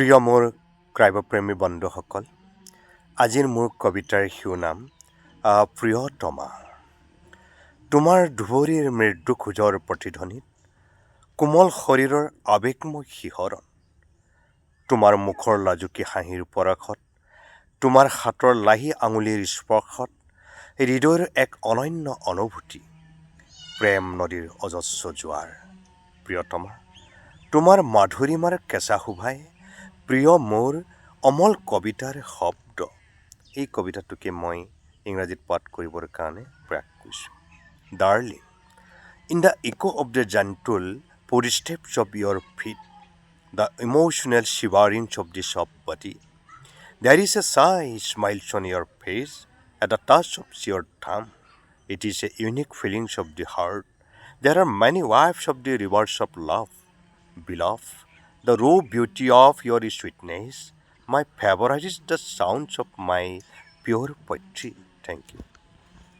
প্ৰিয় মোৰ কাব্যপ্ৰেমী বন্ধুসকল, আজিৰ মোৰ কবিতাৰ শিৰোনাম প্ৰিয়তমা। তোমাৰ ধুবুৰীৰ মৃদু খোজৰ প্ৰতিধ্বনিত কোমল শৰীৰৰ আৱেগময় শিহৰণ, তোমাৰ মুখৰ লাজুকী হাঁহিৰ পৰশত, তোমাৰ হাতৰ লাহি আঙুলিৰ স্পৰ্শত হৃদয়ৰ এক অনন্য অনুভূতি, প্ৰেম নদীৰ অজস্ৰ জোৱাৰ। প্ৰিয়তমা, তোমাৰ মাধুৰিমাৰ কেঁচা শোভাই প্ৰিয় মোৰ অমল কবিতাৰ শব্দ। এই কবিতাটোকে মই ইংৰাজীত পাঠ কৰিবৰ কাৰণে প্ৰয়াস কৰিছোঁ। Darling, in the echo of the gentle footsteps of your feet, the emotional shiverings of the soft body, there is a shy smile on your face at the touch of your thumb. It is a unique feeling of the heart. There are many waves of the rivers of love. Beloved, the raw beauty of your sweetness, my favorite is the sounds of my pure poetry. Thank you.